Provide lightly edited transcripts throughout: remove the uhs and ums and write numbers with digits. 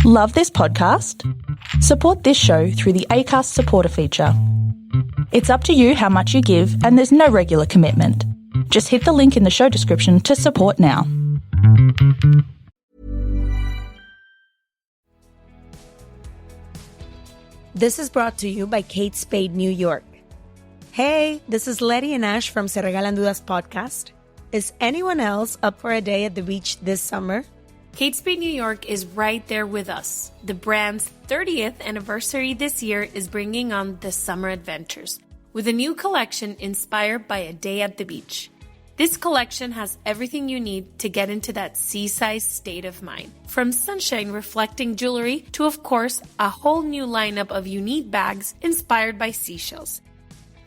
Love this podcast? Support this show through the Acast supporter feature. It's up to you how much you give, and there's no regular commitment. Just hit the link in the show description to support now. This is brought to you by Kate Spade New York. Hey, this is Letty and Ash from Se Regalan Dudas podcast. Is anyone else up for a day at the beach this summer? Kate Spade New York is right there with us. The brand's 30th anniversary this year is bringing on the summer adventures with a new collection inspired by a day at the beach. This collection has everything you need to get into that seaside state of mind. From sunshine reflecting jewelry to, of course, a whole new lineup of unique bags inspired by seashells.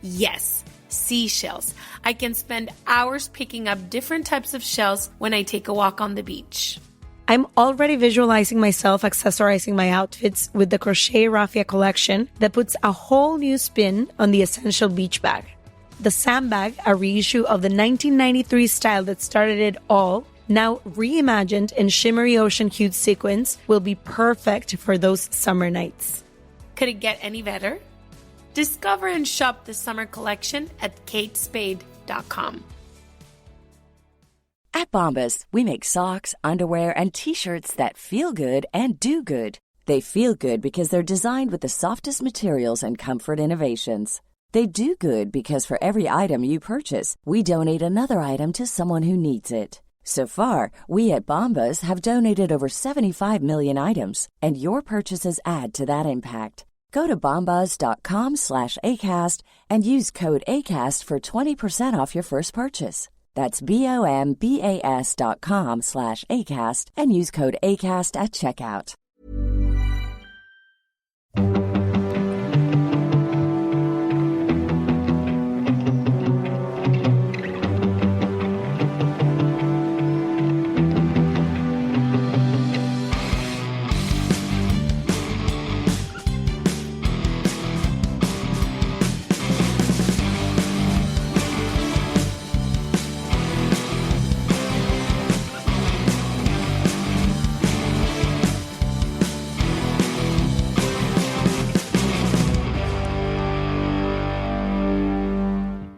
Yes, seashells. I can spend hours picking up different types of shells when I take a walk on the beach. I'm already visualizing myself accessorizing my outfits with the Crochet Raffia collection that puts a whole new spin on the essential beach bag. The sandbag, a reissue of the 1993 style that started it all, now reimagined in shimmery ocean hued sequins, will be perfect for those summer nights. Could it get any better? Discover and shop the summer collection at katespade.com. At Bombas, we make socks, underwear, and T-shirts that feel good and do good. They feel good because they're designed with the softest materials and comfort innovations. They do good because for every item you purchase, we donate another item to someone who needs it. So far, we at Bombas have donated over 75 million items, and your purchases add to that impact. Go to bombas.com/ACAST and use code ACAST for 20% off your first purchase. That's bombas.com/ACAST and use code ACAST at checkout.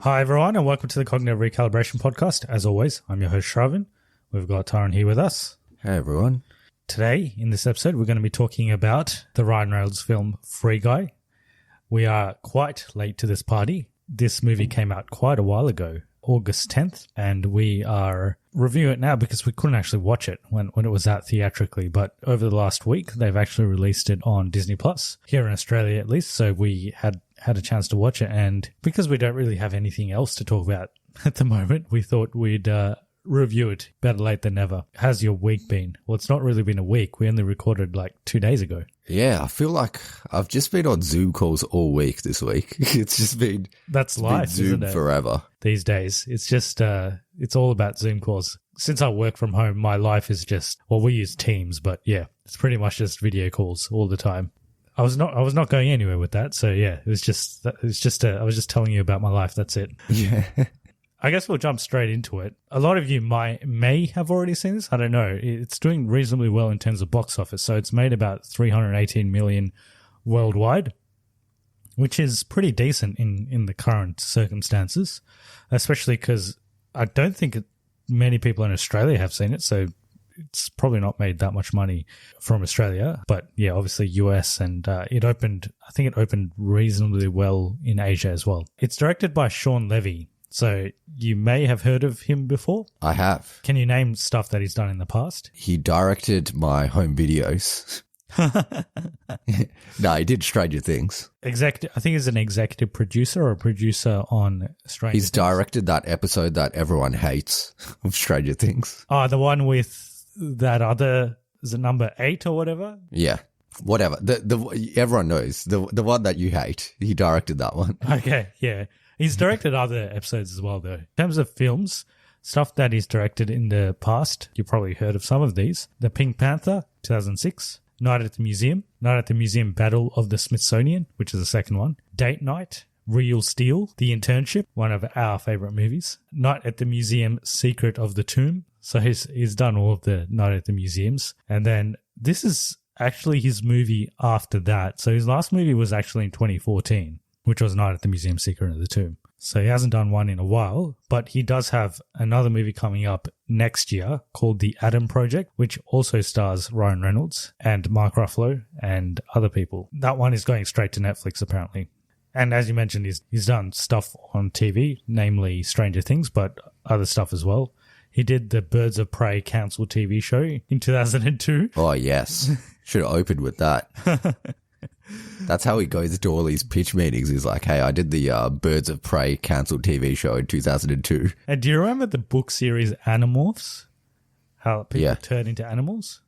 Hi everyone, and welcome to the Cognitive Recalibration podcast. As always, I'm your host Shravan. We've got Taran here with us. Hey everyone. Today, in this episode, we're going to be talking about the Ryan Reynolds film Free Guy. We are quite late to this party. This movie came out quite a while ago, August 10th, and we are reviewing it now because we couldn't actually watch it when it was out theatrically. But over the last week, they've actually released it on Disney Plus, here in Australia at least, so we had a chance to watch it, and because we don't really have anything else to talk about at the moment, we thought we'd review it. Better late than never. How's your week been? Well, it's not really been a week. We only recorded like 2 days ago. Yeah, I feel like I've just been on Zoom calls all week this week. It's just been that's life, Zoom isn't it? Forever these days. It's just it's all about Zoom calls. Since I work from home, my life is just, well, we use Teams, but yeah, it's pretty much just video calls all the time. I was not going anywhere with that. So yeah, I was just telling you about my life. That's it. Yeah. I guess we'll jump straight into it. A lot of you may have already seen this. I don't know. It's doing reasonably well in terms of box office. So it's made about 318 million worldwide, which is pretty decent in the current circumstances, especially because I don't think many people in Australia have seen it. So it's probably not made that much money from Australia, but yeah, obviously US, and I think it opened reasonably well in Asia as well. It's directed by Sean Levy, so you may have heard of him before. I have. Can you name stuff that he's done in the past? He directed my home videos. No, he did Stranger Things. I think he's an executive producer or a producer on Stranger Things. He's directed that episode that everyone hates of Stranger Things. Oh, the one with that other, is it number 8 or whatever? Yeah, whatever. The everyone knows the one that you hate. He directed that one. Okay, yeah. He's directed other episodes as well, though. In terms of films, stuff that he's directed in the past, you probably heard of some of these. The Pink Panther, 2006. Night at the Museum Battle of the Smithsonian, which is the second one. Date Night, Real Steel, The Internship, one of our favorite movies. Night at the Museum, Secret of the Tomb. So he's done all of the Night at the Museums. And then this is actually his movie after that. So his last movie was actually in 2014, which was Night at the Museum, Secret of the Tomb. So he hasn't done one in a while, but he does have another movie coming up next year called The Adam Project, which also stars Ryan Reynolds and Mark Ruffalo and other people. That one is going straight to Netflix, apparently. And as you mentioned, he's done stuff on TV, namely Stranger Things, but other stuff as well. He did the Birds of Prey cancelled TV show in 2002. Oh, yes. Should have opened with that. That's how he goes to all these pitch meetings. He's like, hey, I did the Birds of Prey cancelled TV show in 2002. And do you remember the book series Animorphs? How people turn into animals?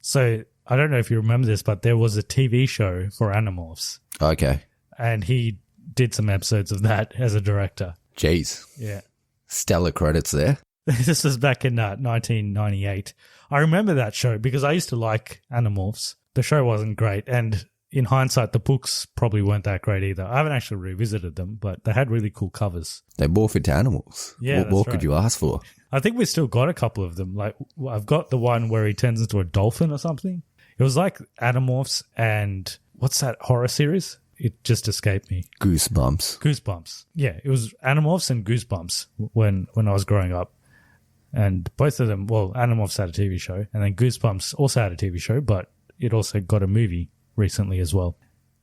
So I don't know if you remember this, but there was a TV show for Animorphs. Okay. And he did some episodes of that as a director. Jeez. Yeah. Stellar credits there. This was back in 1998. I remember that show because I used to like Animorphs. The show wasn't great, and in hindsight, the books probably weren't that great either. I haven't actually revisited them, but they had really cool covers. They morph into animals. Yeah, what could you ask for? I think we still got a couple of them. Like I've got the one where he turns into a dolphin or something. It was like Animorphs and what's that horror series? It just escaped me. Goosebumps. Yeah, it was Animorphs and Goosebumps when I was growing up. And both of them, well, Animorphs had a TV show, and then Goosebumps also had a TV show, but it also got a movie recently as well.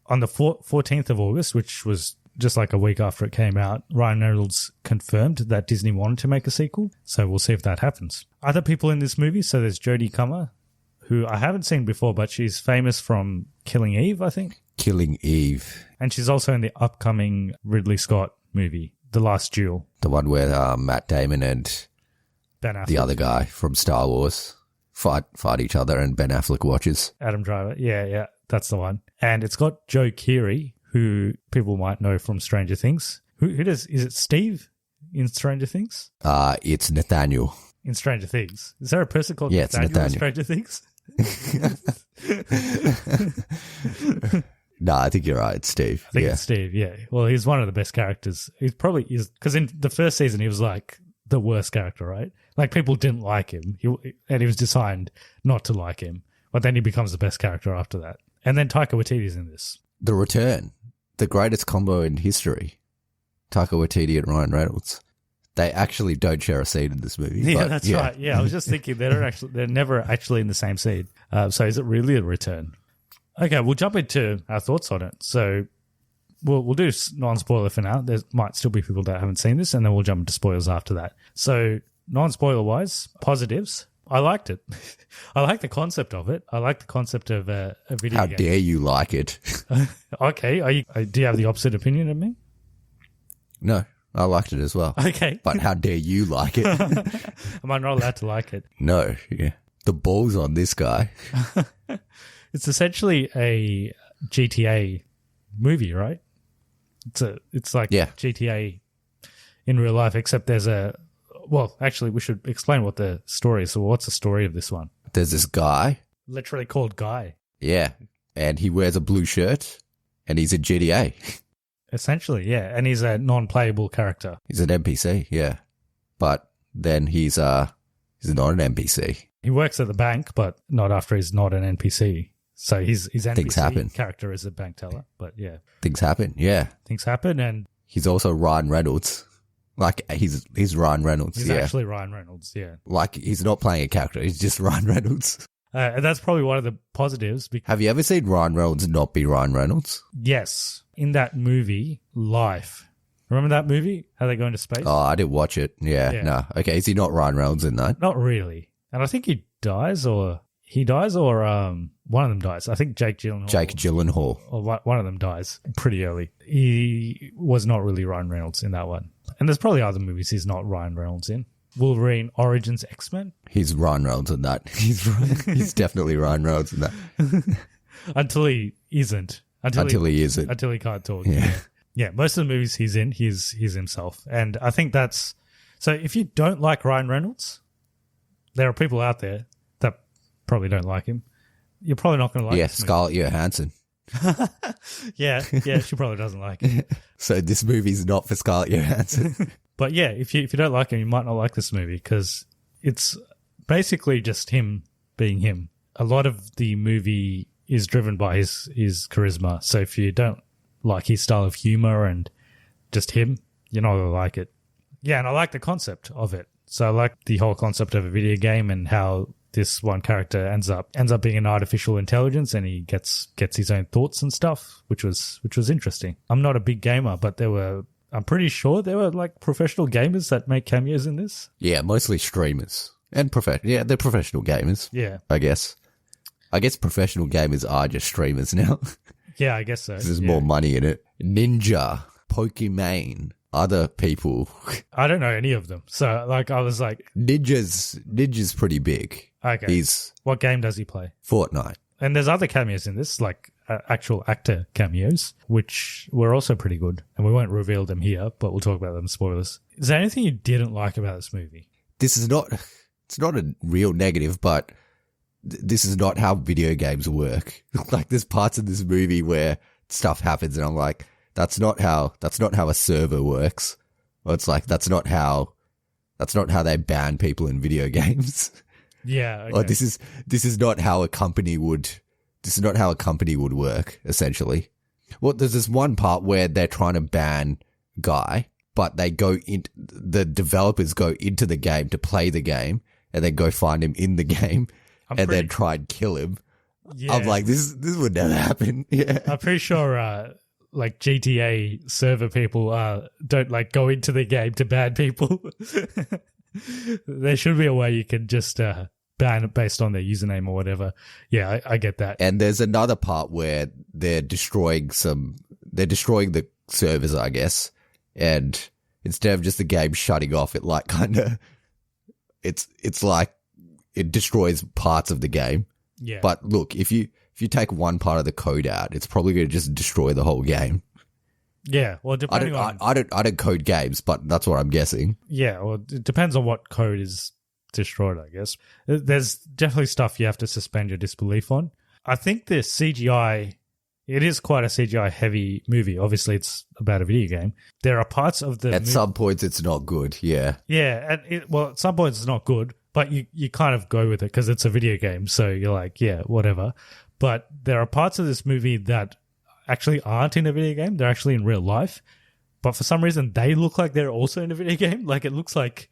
On the 14th of August, which was just like a week after it came out, Ryan Reynolds confirmed that Disney wanted to make a sequel, so we'll see if that happens. Other people in this movie, so there's Jodie Comer, who I haven't seen before, but she's famous from Killing Eve, I think. Killing Eve. And she's also in the upcoming Ridley Scott movie, The Last Duel. The one where Matt Damon and Ben Affleck. The other guy from Star Wars fight each other and Ben Affleck watches. Adam Driver. Yeah, that's the one. And it's got Joe Keery, who people might know from Stranger Things. Who does? Is it Steve in Stranger Things? It's Nathaniel. In Stranger Things. Is there a person called Nathaniel in Stranger Things? No, I think you're right. It's Steve. I think it's Steve, yeah. Well, he's one of the best characters. He probably is, because in the first season, he was like the worst character, right? Like people didn't like him, and he was designed not to like him. But then he becomes the best character after that. And then Taika Waititi's in this. The Return, the greatest combo in history. Taika Waititi and Ryan Reynolds. They actually don't share a scene in this movie. Yeah, that's right. Yeah, I was just thinking they're never actually in the same scene. So is it really a return? Okay, we'll jump into our thoughts on it. So we'll do non-spoiler for now. There might still be people that haven't seen this, and then we'll jump into spoilers after that. So non-spoiler wise, positives. I liked it. I like the concept of it. I like the concept of a video game. How dare you like it? Okay, do you have the opposite opinion of me? No, I liked it as well. Okay. But how dare you like it? Am I not allowed to like it? No, yeah. The balls on this guy. It's essentially a GTA movie, right? It's like GTA in real life, except there's well, actually, we should explain what the story is. So what's the story of this one? There's this guy. Literally called Guy. Yeah. And he wears a blue shirt and he's in GTA. Essentially, yeah. And he's a non-playable character. He's an NPC, yeah. But then he's not an NPC. He works at the bank, but not after he's not an NPC. So his NPC character is a bank teller. But yeah. Things happen, yeah. Things happen, and he's also Ryan Reynolds. Like, he's Ryan Reynolds, He's actually Ryan Reynolds, yeah. Like, he's not playing a character. He's just Ryan Reynolds. And that's probably one of the positives. Have you ever seen Ryan Reynolds not be Ryan Reynolds? Yes. In that movie, Life. Remember that movie? How they go into space? Oh, I didn't watch it. Yeah. No. Okay, is he not Ryan Reynolds in that? Not really. And I think he dies or one of them dies. I think Jake Gyllenhaal. Or one of them dies pretty early. He was not really Ryan Reynolds in that one. And there's probably other movies he's not Ryan Reynolds in. Wolverine Origins X-Men. He's Ryan Reynolds in that. He's definitely Ryan Reynolds in that. Until he isn't. Until he isn't. Until he can't talk. Yeah. Most of the movies he's in, he's himself. And I think that's... So if you don't like Ryan Reynolds, there are people out there that probably don't like him. You're probably not going to like him. Yeah, Scarlett Johansson. yeah, she probably doesn't like it. So this movie's not for Scarlett Johansson. But yeah, if you don't like him, you might not like this movie because it's basically just him being him. a lot of the movie is driven by his charisma. So if you don't like his style of humor and just him, you're not going to like it. Yeah, and I like the concept of it. So I like the whole concept of a video game and how this one character ends up being an artificial intelligence, and he gets his own thoughts and stuff, which was interesting. I'm not a big gamer, but I'm pretty sure there were like professional gamers that make cameos in this. Yeah, mostly streamers and they're professional gamers. Yeah, I guess professional gamers are just streamers now. Yeah, I guess so. There's more money in it. Ninja, Pokemon, other people. I don't know any of them. So like I was like, Ninja's pretty big. Okay. What game does he play? Fortnite. And there's other cameos in this, like actual actor cameos, which were also pretty good. And we won't reveal them here, but we'll talk about them. Spoilers. Is there anything you didn't like about this movie? It's not a real negative, but this is not how video games work. Like there's parts of this movie where stuff happens and I'm like, that's not how a server works. Or it's like, that's not how they ban people in video games. Yeah. Okay. Or this is not how a company would work, essentially. Well, there's this one part where they're trying to ban Guy, but the developers go into the game to play the game and then go find him in the game then try and kill him. Yeah. I'm like, this would never happen. Yeah. I'm pretty sure like GTA server people don't like go into the game to ban people. There should be a way you can just ban it based on their username or whatever. Yeah, I get that. And there's another part where they're destroying the servers, I guess. And instead of just the game shutting off, it like kind of, it's like it destroys parts of the game. Yeah. But look, if you take one part of the code out, it's probably going to just destroy the whole game. Yeah. Well, depending I don't code games, but that's what I'm guessing. Yeah. Well, it depends on what code is destroyed, I guess. There's definitely stuff you have to suspend your disbelief on. I think the CGI, it is quite a CGI heavy movie. Obviously, it's about a video game. There are parts of the At some points, it's not good. Yeah. Yeah. At some points, it's not good. But you kind of go with it because it's a video game. So you're like, yeah, whatever. But there are parts of this movie that actually aren't in a video game. They're actually in real life. But for some reason, they look like they're also in a video game. Like it looks like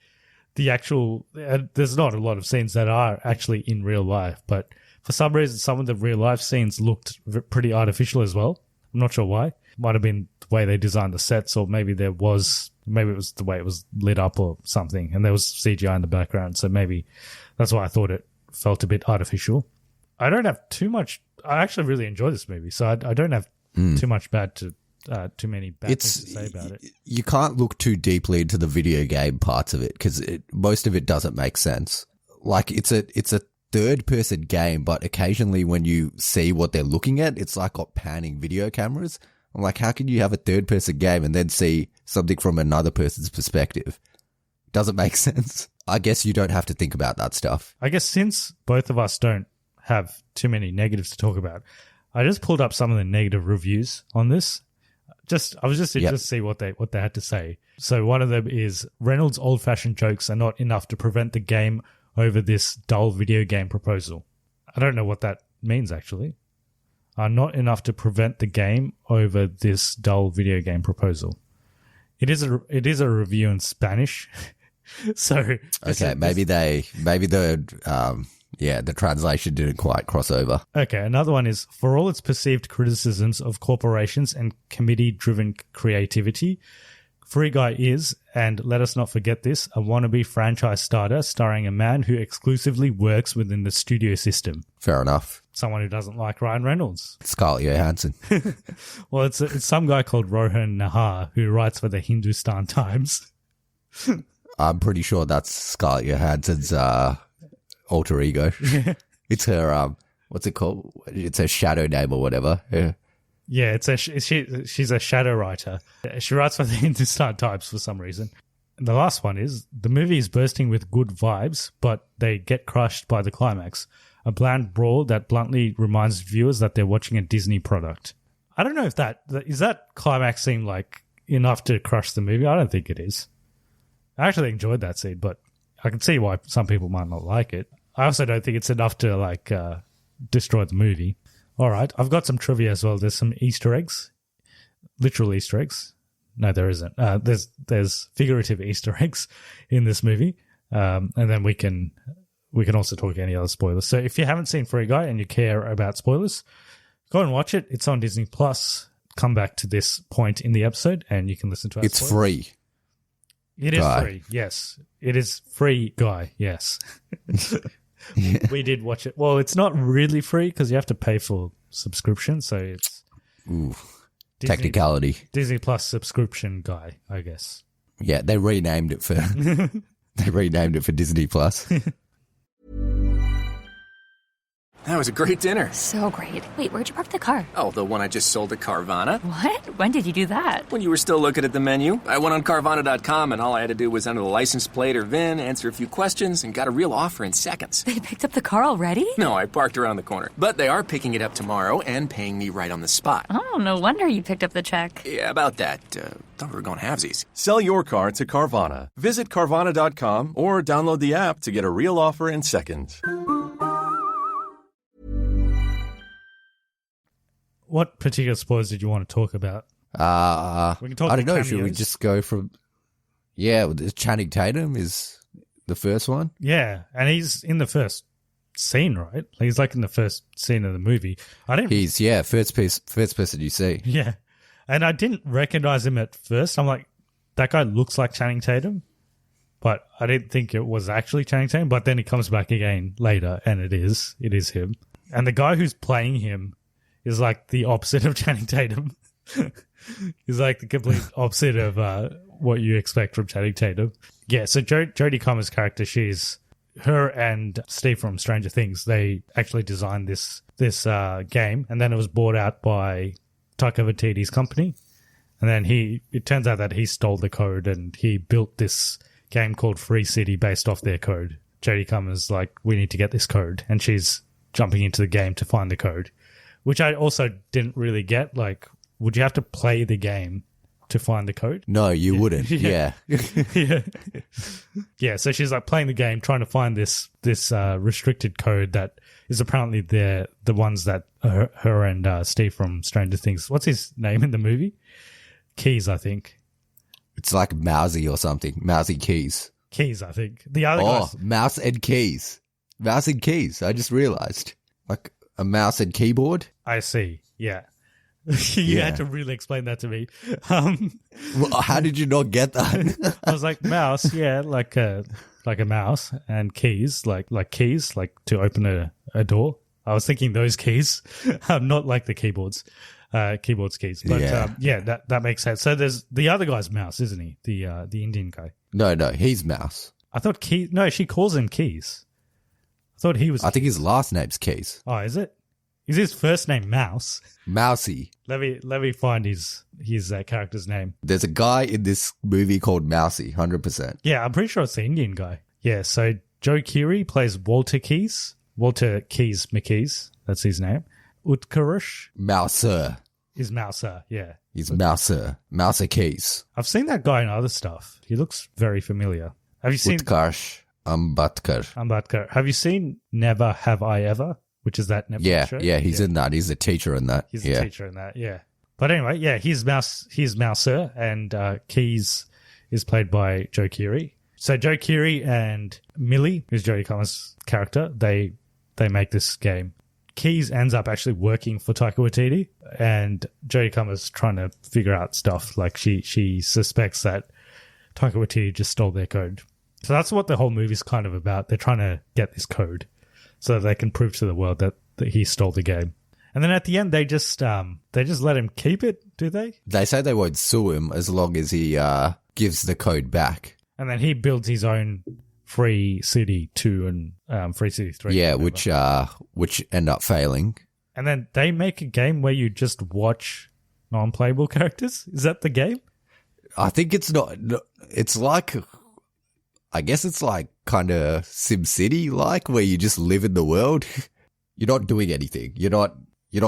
the actual there's not a lot of scenes that are actually in real life. But for some reason, some of the real life scenes looked pretty artificial as well. I'm not sure why. Might have been the way they designed the sets, or maybe it was the way it was lit up or something, and there was CGI in the background, so maybe that's why I thought it felt a bit artificial. I don't have too much. I actually really enjoy this movie, so I don't have too much too many bad things to say about it. You can't look too deeply into the video game parts of it because most of it doesn't make sense. Like it's a third-person game, but occasionally when you see what they're looking at, it's like got panning video cameras. I'm like, how can you have a third-person game and then see something from another person's perspective? Doesn't make sense. I guess you don't have to think about that stuff. I guess since both of us don't have too many negatives to talk about, I just pulled up some of the negative reviews on this. I was just interested to see what they had to say. So one of them is, Reynolds' old-fashioned jokes are not enough to prevent the game over this dull video game proposal. I don't know what that means, actually. Are not enough to prevent the game over this dull video game proposal. It is a review in Spanish. So maybe the translation didn't quite cross over. Okay, another one is, for all its perceived criticisms of corporations and committee-driven creativity, Free Guy is, and let us not forget this, a wannabe franchise starter starring a man who exclusively works within the studio system. Fair enough. Someone who doesn't like Ryan Reynolds. Scarlett Johansson. Well, it's some guy called Rohan Nahar who writes for the Hindustan Times. I'm pretty sure that's Scarlett Johansson's alter ego. It's her, what's it called? It's her shadow name or whatever. Yeah, she's a shadow writer. She writes for the Hindustan Times for some reason. And the last one is, the movie is bursting with good vibes, but they get crushed by the climax. A bland brawl that bluntly reminds viewers that they're watching a Disney product. I don't know if that climax scene like enough to crush the movie. I don't think it is. I actually enjoyed that scene, but I can see why some people might not like it. I also don't think it's enough to like destroy the movie. All right, I've got some trivia as well. There's some Easter eggs, literal Easter eggs. No, there isn't. There's figurative Easter eggs in this movie, and then we can also talk any other spoilers. So if you haven't seen Free Guy and you care about spoilers, go and watch it. It's on Disney Plus. Come back to this point in the episode, and you can listen to our It's spoilers. free. It is free. Yes, it is Free Guy. Yes, we did watch it. Well, it's not really free because you have to pay for subscription. So it's Ooh, Disney, technicality. Disney Plus subscription guy, I guess. Yeah, they renamed it for Disney Plus. That was a great dinner. So great. Wait, where'd you park the car? Oh, the one I just sold at Carvana. What? When did you do that? When you were still looking at the menu, I went on Carvana.com and all I had to do was enter the license plate or VIN, answer a few questions, and got a real offer in seconds. They picked up the car already? No, I parked around the corner. But they are picking it up tomorrow and paying me right on the spot. Oh, no wonder you picked up the check. Yeah, about that. Thought we were going halvesies. Sell your car to Carvana. Visit Carvana.com or download the app to get a real offer in seconds. What particular spoilers did you want to talk about? We can talk I don't know. cameos. Should we just go from? Yeah, Channing Tatum is the first one. Yeah, and he's in the first scene, right? He's like in the first scene of the movie. He's first person you see. Yeah, and I didn't recognize him at first. I'm like, that guy looks like Channing Tatum, but I didn't think it was actually Channing Tatum. But then he comes back again later, and it is him. And the guy who's playing him is like the opposite of Channing Tatum. He's like the complete opposite of what you expect from Channing Tatum. Yeah, so Jodie Comer's character, her and Steve from Stranger Things, they actually designed this game, and then it was bought out by Taika Waititi's company. And then it turns out that he stole the code and he built this game called Free City based off their code. Jodie Comer's like, we need to get this code, and she's jumping into the game to find the code, which I also didn't really get. Like, would you have to play the game to find the code? No, you wouldn't. Yeah. Yeah, so she's like playing the game, trying to find this restricted code that is apparently the ones that her and Steve from Stranger Things. What's his name in the movie? Keys, I think. It's like Mousy or something. Mousy Keys. Keys, I think. The other guys. Mouse and Keys. Mouse and Keys. I just realized. Like a mouse and keyboard. I see. Yeah. You had to really explain that to me. Well, how did you not get that? I was like, mouse, yeah, like a mouse, and keys, like keys, like to open a door. I was thinking those keys, not like the keyboards keys. But that makes sense. So there's the other guy's mouse, isn't he? The Indian guy. No, he's Mouse. I thought Keys. No, she calls him Keys. I thought he was. I think his last name's Keys. Oh, is it? Is his first name Mouse? Mousy. Let me find his character's name. There's a guy in this movie called Mousy, 100%. Yeah, I'm pretty sure it's the Indian guy. Yeah, so Joe Keery plays Walter Keys. Walter Keys McKeys, that's his name. Utkarsh Mouser. is Mouser, yeah. He's Mouser. Mouser Keys. I've seen that guy in other stuff. He looks very familiar. Have you seen Utkarsh Ambadkar. Have you seen Never Have I Ever? Which is that Netflix show? Yeah, he's in that. He's a teacher in that. He's a teacher in that, yeah. But anyway, yeah, he's Mouser, and Keys is played by Joe Keery. So Joe Keery and Millie, who's Jodie Comer's character, they make this game. Keys ends up actually working for Taika Waititi, and Jodie Comer's trying to figure out stuff. Like she suspects that Taika Waititi just stole their code. So that's what the whole movie's kind of about. They're trying to get this code so they can prove to the world that he stole the game. And then at the end, they just let him keep it, do they? They say they won't sue him as long as he gives the code back. And then he builds his own Free City 2 and Free City 3. Yeah, which end up failing. And then they make a game where you just watch non-playable characters. Is that the game? I think it's not. It's like, I guess it's like kind of SimCity-like, where you just live in the world. You're not doing anything. You're not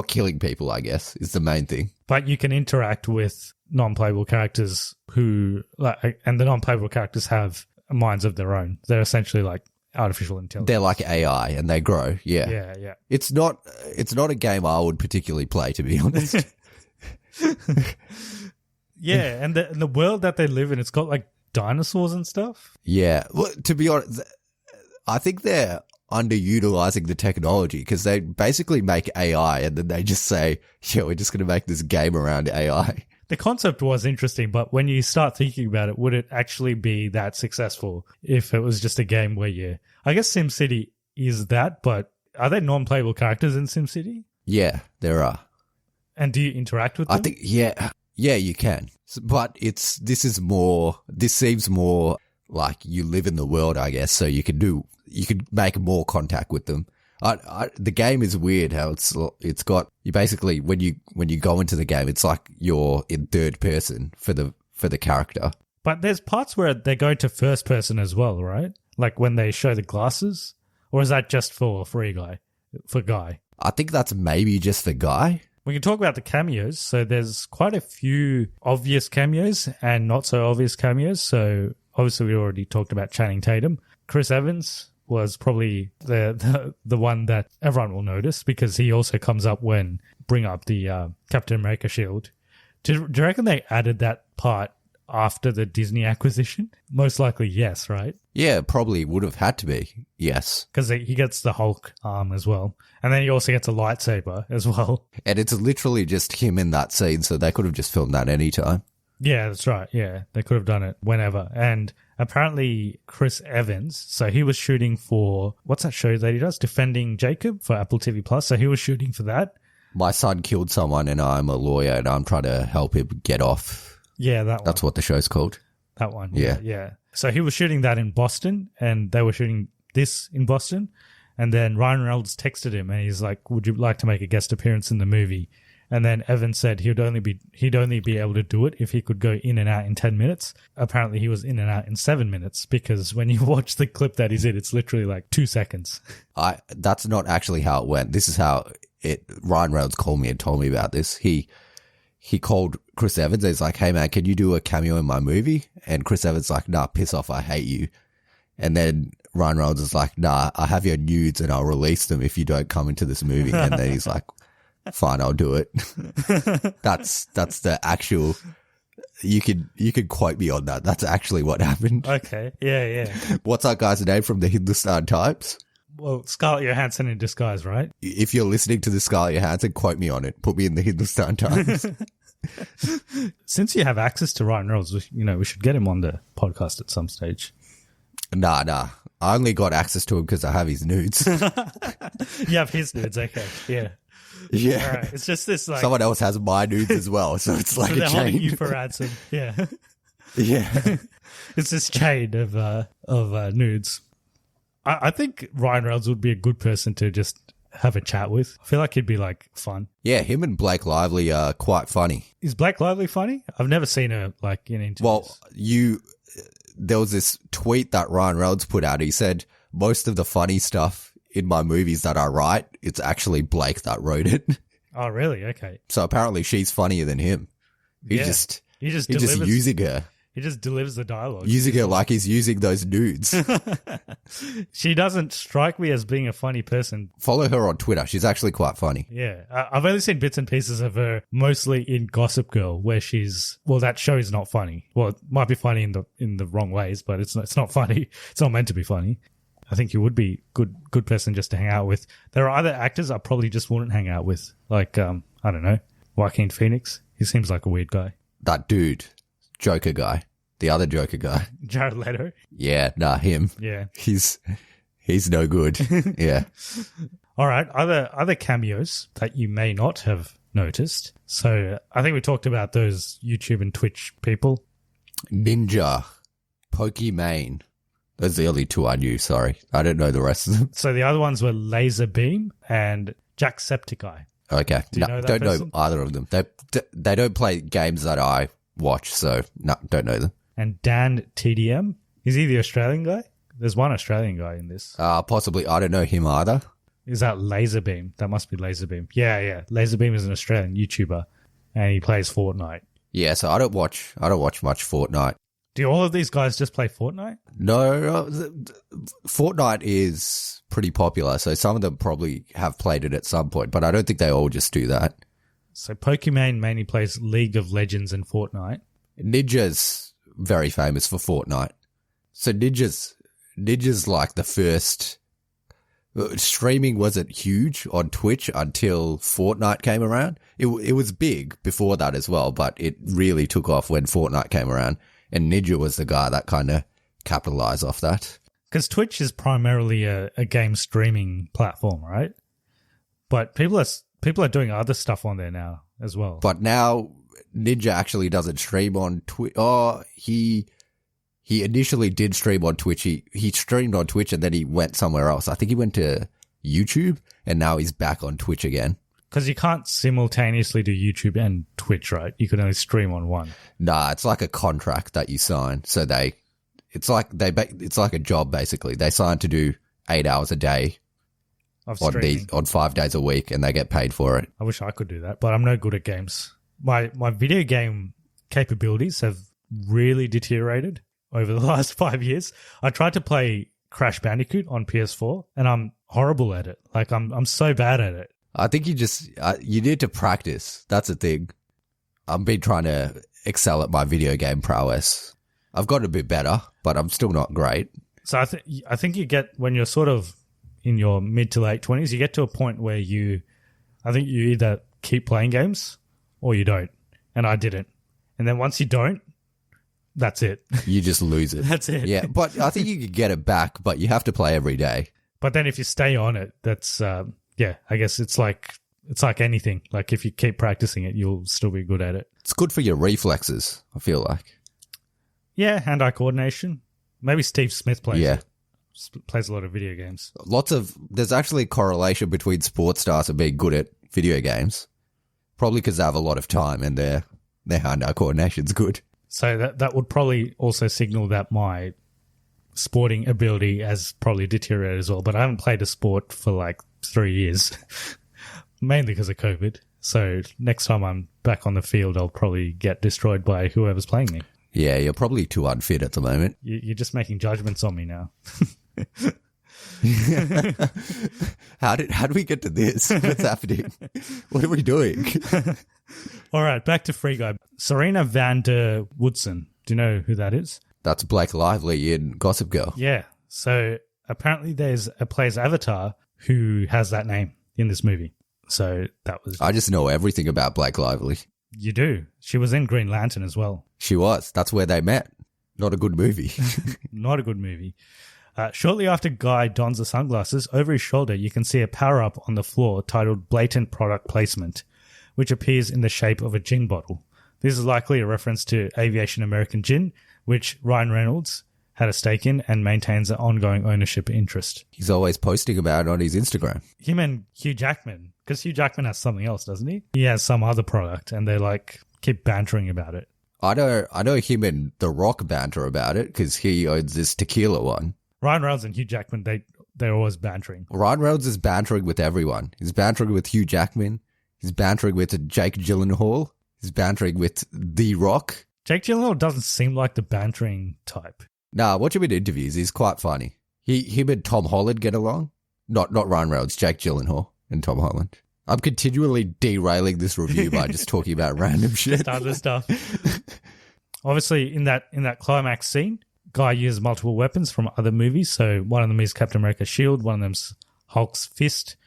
killing people, I guess, is the main thing. But you can interact with non-playable characters and the non-playable characters have minds of their own. They're essentially like artificial intelligence. They're like AI and they grow. Yeah. Yeah. It's not a game I would particularly play, to be honest. Yeah, and the world that they live in, it's got like dinosaurs and stuff. Yeah. Well, to be honest, I think they're underutilizing the technology because they basically make AI and then they just say, yeah, we're just going to make this game around AI. The concept was interesting, but when you start thinking about it, would it actually be that successful if it was just a game where I guess SimCity is that, but are there non-playable characters in SimCity? Yeah, there are. And do you interact with them? I think, yeah, you can. But this seems more like you live in the world, I guess, so you could make more contact with them. The game is weird how it's got, you basically, when you go into the game, it's like you're in third person for the character. But there's parts where they go to first person as well, right? Like when they show the glasses? Or is that just for Guy? I think that's maybe just for Guy. We can talk about the cameos. So there's quite a few obvious cameos and not so obvious cameos. So obviously we already talked about Channing Tatum. Chris Evans was probably the one that everyone will notice because he also comes up when bring up the Captain America shield. Do you reckon they added that part after the Disney acquisition? Most likely yes, right? Yeah, probably would have had to be, yes. Because he gets the Hulk arm as well. And then he also gets a lightsaber as well. And it's literally just him in that scene, so they could have just filmed that anytime. Yeah, that's right. Yeah, they could have done it whenever. And apparently Chris Evans, so he was shooting for, what's that show that he does? Defending Jacob for Apple TV Plus. So he was shooting for that. My son killed someone and I'm a lawyer and I'm trying to help him get off. Yeah, that one. That's what the show's called. That one. Yeah. Yeah. So he was shooting that in Boston and they were shooting this in Boston. And then Ryan Reynolds texted him and he's like, would you like to make a guest appearance in the movie? And then Evan said he'd only be able to do it if he could go in and out in 10 minutes. Apparently he was in and out in 7 minutes because when you watch the clip that he's in, it's literally like 2 seconds. That's not actually how it went. This is how Ryan Reynolds called me and told me about this. He called Chris Evans and he's like, hey man, can you do a cameo in my movie? And Chris Evans is like, nah, piss off, I hate you. And then Ryan Reynolds is like, nah, I have your nudes and I'll release them if you don't come into this movie. And then he's like, fine, I'll do it. That's the actual. You could quote me on that. That's actually what happened. Okay, yeah. What's that guy's name from the Hindustan Times? Well, Scarlett Johansson in disguise, right? If you're listening to the Scarlett Johansson, quote me on it. Put me in the Hindustan Times. Since you have access to Ryan Reynolds, we should get him on the podcast at some stage. Nah. I only got access to him because I have his nudes. You have his nudes, okay, yeah. Yeah. All right. It's just this like someone else has my nudes as well, so it's like so a they're chain. holding you for ransom. Yeah. Yeah. It's this chain of nudes. I think Ryan Reynolds would be a good person to just have a chat with. I feel like he'd be like fun. Yeah, him and Blake Lively are quite funny. Is Blake Lively funny? I've never seen her like in interviews. Well, there was this tweet that Ryan Reynolds put out. He said most of the funny stuff in my movies that I write, it's actually Blake that wrote it. Oh, really? Okay. So apparently she's funnier than him. He's just using her. He just delivers the dialogue. Using her like he's using those nudes. She doesn't strike me as being a funny person. Follow her on Twitter. She's actually quite funny. Yeah. I've only seen bits and pieces of her, mostly in Gossip Girl, where that show is not funny. Well, it might be funny in the wrong ways, but it's not funny. It's not meant to be funny. I think you would be good person just to hang out with. There are other actors I probably just wouldn't hang out with. Like, I don't know, Joaquin Phoenix. He seems like a weird guy. That dude. Joker guy. The other Joker guy. Jared Leto. Yeah, nah, him. Yeah. He's no good. Yeah. All right. Other cameos that you may not have noticed. So I think we talked about those YouTube and Twitch people. Ninja. Pokimane. Those are the only two I knew, sorry. I don't know the rest of them. So the other ones were Laser Beam and Jacksepticeye. Okay. Don't know either of them. They don't play games that I watch, so no, don't know them. And Dan TDM. Is he the Australian guy? There's one Australian guy in this. Possibly. I don't know him either. Is that Laserbeam? That must be Laserbeam. Yeah. Laserbeam is an Australian YouTuber and he plays Fortnite. Yeah, so I don't watch much Fortnite. Do all of these guys just play Fortnite? No, Fortnite is pretty popular, so some of them probably have played it at some point, but I don't think they all just do that. So Pokimane mainly plays League of Legends and Fortnite. Ninja's very famous for Fortnite. So Ninja's like the first... Streaming wasn't huge on Twitch until Fortnite came around. It was big before that as well, but it really took off when Fortnite came around. And Ninja was the guy that kind of capitalized off that. Because Twitch is primarily a game streaming platform, right? But people are doing other stuff on there now as well. But now Ninja actually doesn't stream on Twitch. Oh, he initially did stream on Twitch. He streamed on Twitch and then he went somewhere else. I think he went to YouTube and now he's back on Twitch again. Because you can't simultaneously do YouTube and Twitch, right? You can only stream on one. Nah, it's like a contract that you sign. So it's like a job basically. They sign to do 8 hours a day on 5 days a week, and they get paid for it. I wish I could do that, but I'm no good at games. My video game capabilities have really deteriorated over the last 5 years. I tried to play Crash Bandicoot on PS4, and I'm horrible at it. Like I'm so bad at it. I think you need to practice. That's the thing. I've been trying to excel at my video game prowess. I've got a bit better, but I'm still not great. So I think you get, when you're sort of in your mid to late 20s, you get to a point where I think you either keep playing games or you don't. And I didn't. And then once you don't, that's it. You just lose it. That's it. Yeah, but I think you could get it back, but you have to play every day. But then if you stay on it, that's, I guess it's like anything. Like if you keep practicing it, you'll still be good at it. It's good for your reflexes, I feel like. Yeah, hand-eye coordination. Maybe Steve Smith plays a lot of video games. There's actually a correlation between sports stars and being good at video games. Probably because they have a lot of time and their hand-eye coordination's good. So that would probably also signal that my sporting ability has probably deteriorated as well. But I haven't played a sport for like 3 years, mainly because of COVID. So next time I'm back on the field, I'll probably get destroyed by whoever's playing me. Yeah, you're probably too unfit at the moment. You're just making judgments on me now. How did we get to this? What's happening? What are we doing? All right, back to Free Guy. Serena van der Woodsen. Do you know who that is? That's Blake Lively in Gossip Girl. Yeah. So apparently there's a player's avatar who has that name in this movie. So that was... I just know everything about Blake Lively. You do. She was in Green Lantern as well. She was. That's where they met. Not a good movie. Not a good movie. Shortly after Guy dons the sunglasses, over his shoulder you can see a power-up on the floor titled Blatant Product Placement, which appears in the shape of a gin bottle. This is likely a reference to Aviation American Gin, which Ryan Reynolds had a stake in and maintains an ongoing ownership interest. He's always posting about it on his Instagram. Him and Hugh Jackman, because Hugh Jackman has something else, doesn't he? He has some other product, and they keep bantering about it. I know him and The Rock banter about it because he owns this tequila one. Ryan Reynolds and Hugh Jackman, they're always bantering. Ryan Reynolds is bantering with everyone. He's bantering with Hugh Jackman. He's bantering with Jake Gyllenhaal. He's bantering with The Rock. Jake Gyllenhaal doesn't seem like the bantering type. Nah, watch him in interviews. He's quite funny. Him and Tom Holland get along. Not Ryan Reynolds, Jake Gyllenhaal and Tom Holland. I'm continually derailing this review by just talking about random shit. Just other stuff. Obviously, in that climax scene, Guy uses multiple weapons from other movies. So one of them is Captain America's shield. One of them's Hulk's fist.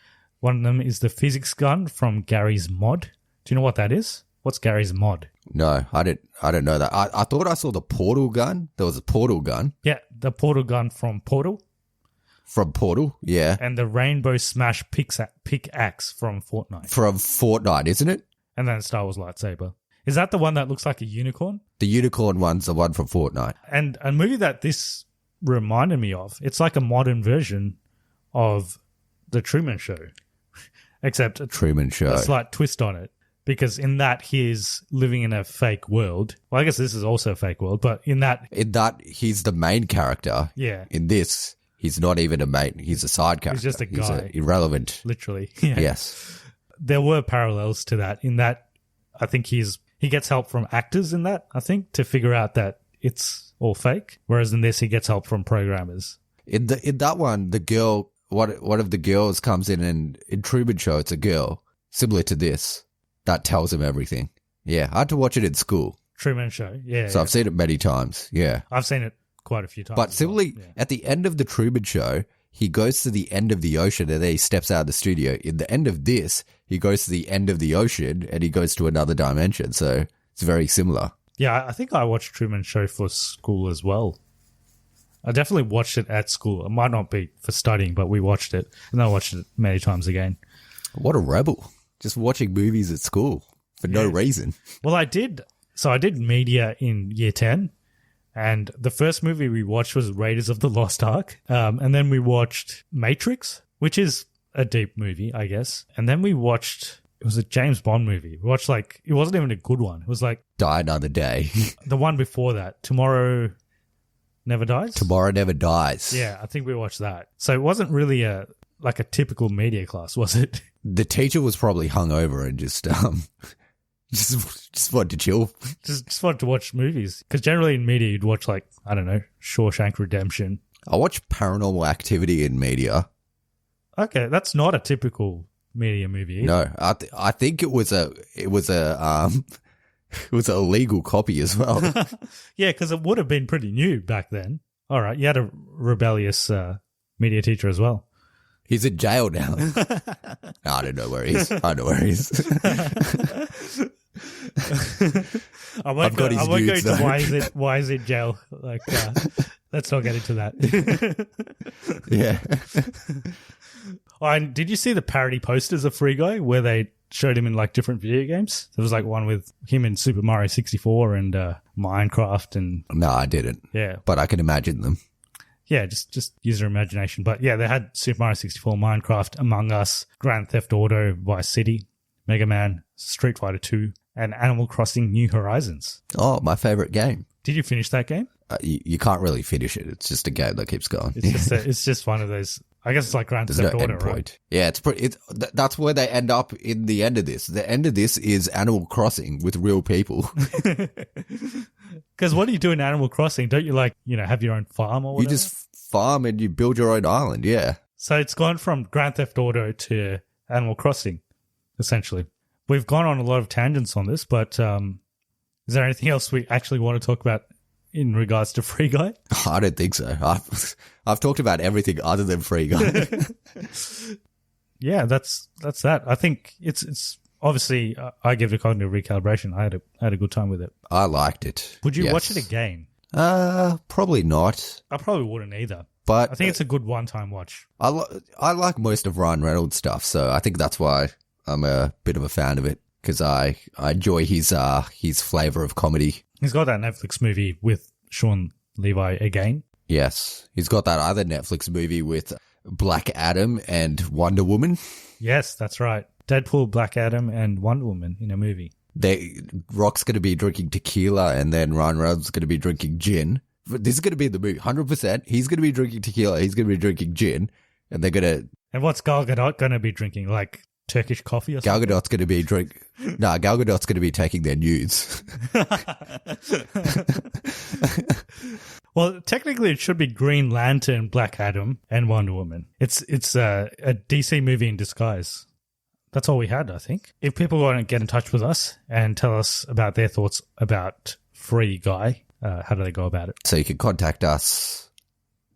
One of them is the physics gun from Gary's Mod. Do you know what that is? What's Gary's Mod? No, I don't know that. I thought I saw the portal gun. There was a portal gun. Yeah, the portal gun from Portal. From Portal, yeah. And the Rainbow Smash pickaxe from Fortnite. From Fortnite, isn't it? And then Star Wars lightsaber. Is that the one that looks like a unicorn? The unicorn one's the one from Fortnite. And a movie that this reminded me of, it's like a modern version of The Truman Show. Except Truman Show. A slight twist on it. Because in that, he's living in a fake world. Well, I guess this is also a fake world, but in that... In that, he's the main character. Yeah. In this, he's not even a main. He's a side character. He's just a guy. He's irrelevant. Literally. Yeah. Yes. There were parallels to that. In that, I think he gets help from actors in that, I think, to figure out that it's all fake. Whereas in this, he gets help from programmers. In that one, the girl, one of the girls comes in Truman Show, it's a girl, similar to this, that tells him everything. Yeah, I had to watch it in school. Truman Show, yeah. So I've seen it many times, yeah. I've seen it quite a few times. But similarly, at the end of the Truman Show, he goes to the end of the ocean and then he steps out of the studio. In the end of this, he goes to the end of the ocean and he goes to another dimension. So it's very similar. Yeah, I think I watched Truman Show for school as well. I definitely watched it at school. It might not be for studying, but we watched it. And I watched it many times again. What a rebel. Just watching movies at school for no reason. Well, I did media in year 10. And the first movie we watched was Raiders of the Lost Ark. And then we watched Matrix, which is a deep movie, I guess. And then we watched, it was a James Bond movie. We watched it wasn't even a good one. It was like Die Another Day. The one before that, Tomorrow Never Dies? Tomorrow Never Dies. Yeah, I think we watched that. So it wasn't really a typical media class, was it? The teacher was probably hungover and just wanted to chill. Just wanted to watch movies. Because generally in media, you'd watch Shawshank Redemption. I watch Paranormal Activity in media. Okay, that's not a typical media movie. No, I think it was a legal copy as well. Yeah, because it would have been pretty new back then. All right, you had a rebellious media teacher as well. He's in jail now. I don't know where he is. I know where he is. I won't go into why is it jail. Let's not get into that. Yeah. Oh, and did you see the parody posters of Free Guy where they showed him in different video games? There was one with him in Super Mario 64 and Minecraft and... No, I didn't. Yeah. But I can imagine them. Yeah, just use your imagination. But yeah, they had Super Mario 64, Minecraft, Among Us, Grand Theft Auto, Vice City, Mega Man, Street Fighter 2, and Animal Crossing New Horizons. Oh, my favorite game. Did you finish that game? You can't really finish it. It's just a game that keeps going. It's just one of those... I guess it's like Grand Theft Auto, right? Yeah, that's where they end up in the end of this. The end of this is Animal Crossing with real people. Because what do you do in Animal Crossing? Don't you have your own farm or whatever? You just farm and you build your own island, yeah. So it's gone from Grand Theft Auto to Animal Crossing, essentially. We've gone on a lot of tangents on this, but is there anything else we actually want to talk about in regards to Free Guy? I don't think so. I've talked about everything other than Free Guy. Yeah, that's that. I think it's obviously I give it cognitive recalibration. I had a good time with it. I liked it. Would you watch it again? Probably not. I probably wouldn't either. But I think it's a good one-time watch. I like most of Ryan Reynolds stuff, so I think that's why I'm a bit of a fan of it, because I enjoy his flavor of comedy. He's got that Netflix movie with Sean Levi again. Yes. He's got that other Netflix movie with Black Adam and Wonder Woman. Yes, that's right. Deadpool, Black Adam, and Wonder Woman in a movie. Rock's going to be drinking tequila and then Ryan Reynolds is going to be drinking gin. This is going to be in the movie, 100%. He's going to be drinking tequila, he's going to be drinking gin, and they're going to... And what's Gal Gadot going to be drinking? Turkish coffee or something? Gal Gadot's going to be Gal Gadot's going to be taking their nudes. Well, technically it should be Green Lantern, Black Adam, and Wonder Woman. It's a DC movie in disguise. That's all we had, I think. If people want to get in touch with us and tell us about their thoughts about Free Guy, how do they go about it? So you can contact us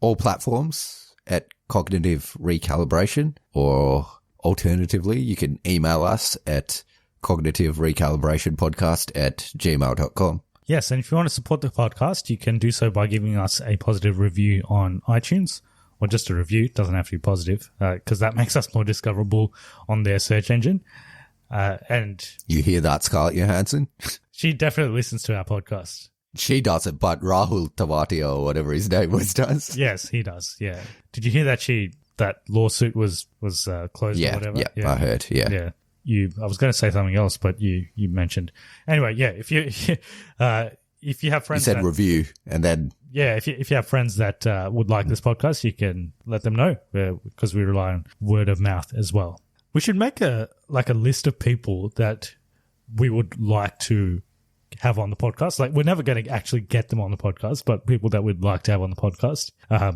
all platforms at Cognitive Recalibration, or alternatively, you can email us at cognitiverecalibrationpodcast@gmail.com. Yes, and if you want to support the podcast, you can do so by giving us a positive review on iTunes, or just a review. It doesn't have to be positive, because that makes us more discoverable on their search engine. And you hear that, Scarlett Johansson? She definitely listens to our podcast. She doesn't, but Rahul Tavatia, or whatever his name was, does. Yes, he does, yeah. Did you hear that that lawsuit was closed or whatever? Yeah, I heard, yeah. Yeah. I was going to say something else, but you mentioned. Anyway, yeah, if you have friends, you said review, and then if you have friends that would like this podcast, you can let them know, because we rely on word of mouth as well. We should make a list of people that we would like to have on the podcast. Like, we're never going to actually get them on the podcast, but people that we'd like to have on the podcast,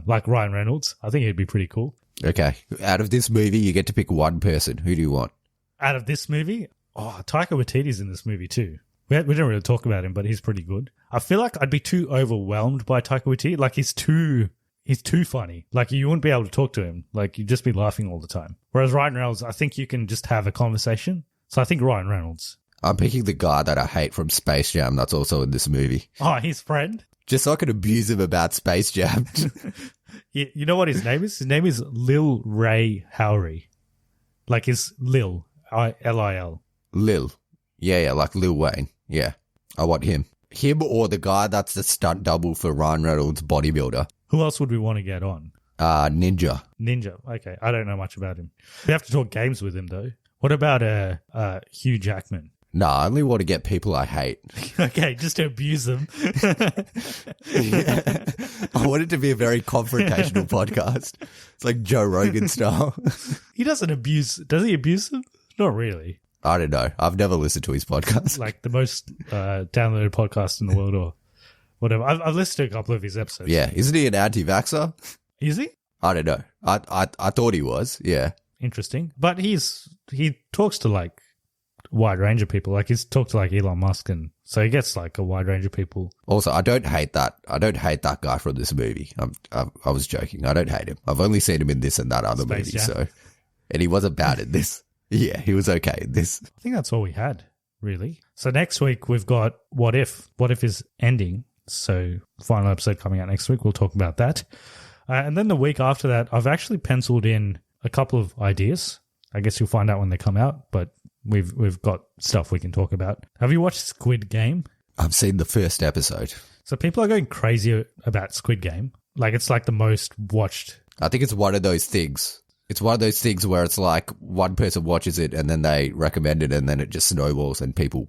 like Ryan Reynolds. I think he'd be pretty cool. Okay. Out of this movie, you get to pick one person. Who do you want? Out of this movie? Oh, Taika Waititi's in this movie too. We didn't really talk about him, but he's pretty good. I feel like I'd be too overwhelmed by Taika Waititi. Like, he's too funny. Like, you wouldn't be able to talk to him. Like, you'd just be laughing all the time. Whereas Ryan Reynolds, I think you can just have a conversation. So I think Ryan Reynolds. I'm picking the guy that I hate from Space Jam that's also in this movie. Oh, his friend? Just so I can abuse him about Space Jam. You know what his name is? His name is Lil Ray Howery. Like, it's Lil. Lil. Lil. Yeah, like Lil Wayne. Yeah, I want him. Him or the guy that's the stunt double for Ryan Reynolds' bodybuilder. Who else would we want to get on? Ninja. Ninja. Okay, I don't know much about him. We have to talk games with him, though. What about Hugh Jackman? No, I only want to get people I hate. Okay, just to abuse them. Yeah. I want it to be a very confrontational podcast. It's like Joe Rogan style. He doesn't abuse... Does he abuse them? Not really. I don't know. I've never listened to his podcast. Like the most downloaded podcast in the world or whatever. I've listened to a couple of his episodes. Yeah. Isn't he an anti-vaxxer? Is he? I don't know. I thought he was. Yeah. Interesting. But he talks to like a wide range of people. Like, he's talked to like Elon Musk, and so he gets like a wide range of people. Also, I don't hate that guy from this movie. I was joking. I don't hate him. I've only seen him in this and that other Space movie. Jam. So, and he wasn't bad in this. Yeah, he was okay in this. I think that's all we had, really. So next week we've got What If. What If is ending. So final episode coming out next week. We'll talk about that. And then the week after that, I've actually penciled in a couple of ideas. I guess you'll find out when they come out, but we've got stuff we can talk about. Have you watched Squid Game? I've seen the first episode. So people are going crazy about Squid Game. Like, it's like the most watched. I think it's one of those things. It's one of those things where it's like one person watches it and then they recommend it and then it just snowballs and people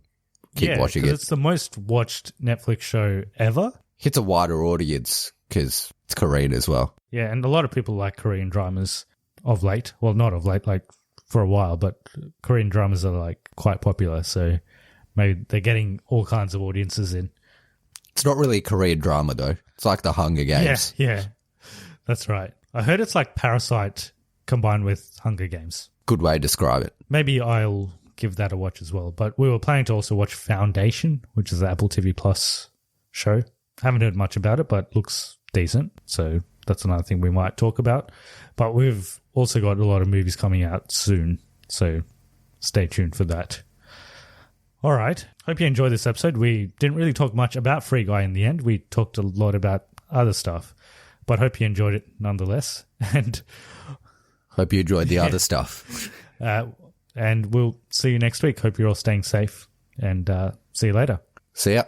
keep watching it. It's the most watched Netflix show ever. Hits a wider audience because it's Korean as well. Yeah, and a lot of people like Korean dramas of late. Well, not of late, like for a while, but Korean dramas are like quite popular. So maybe they're getting all kinds of audiences in. It's not really a Korean drama though. It's like the Hunger Games. Yeah, that's right. I heard it's like Parasite combined with Hunger Games. Good way to describe it. Maybe I'll give that a watch as well. But we were planning to also watch Foundation, which is the Apple TV Plus show. Haven't heard much about it, but looks decent. So that's another thing we might talk about. But we've also got a lot of movies coming out soon. So stay tuned for that. All right. Hope you enjoyed this episode. We didn't really talk much about Free Guy in the end. We talked a lot about other stuff. But hope you enjoyed it nonetheless. And hope you enjoyed the other stuff. And we'll see you next week. Hope you're all staying safe. And see you later. See ya.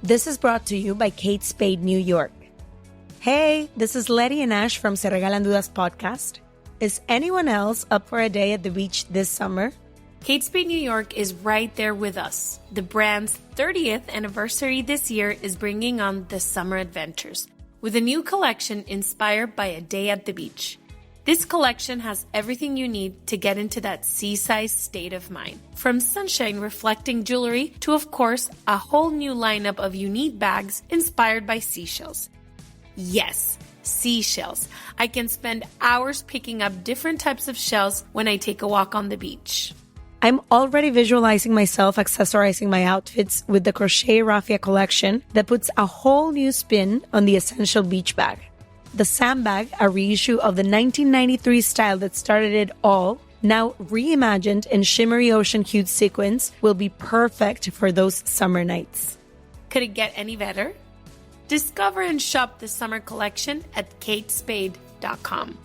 This is brought to you by Kate Spade New York. Hey, this is Letty and Ash from Se Regalan Dudas podcast. Is anyone else up for a day at the beach this summer? Kate Spade New York is right there with us. The brand's 30th anniversary this year is bringing on the summer adventures with a new collection inspired by a day at the beach. This collection has everything you need to get into that seaside state of mind. From sunshine-reflecting jewelry to, of course, a whole new lineup of unique bags inspired by seashells. Yes, seashells. I can spend hours picking up different types of shells when I take a walk on the beach. I'm already visualizing myself accessorizing my outfits with the Crochet Raffia collection that puts a whole new spin on the essential beach bag. The sandbag, a reissue of the 1993 style that started it all, now reimagined in shimmery ocean hued sequins, will be perfect for those summer nights. Could it get any better? Discover and shop the summer collection at katespade.com.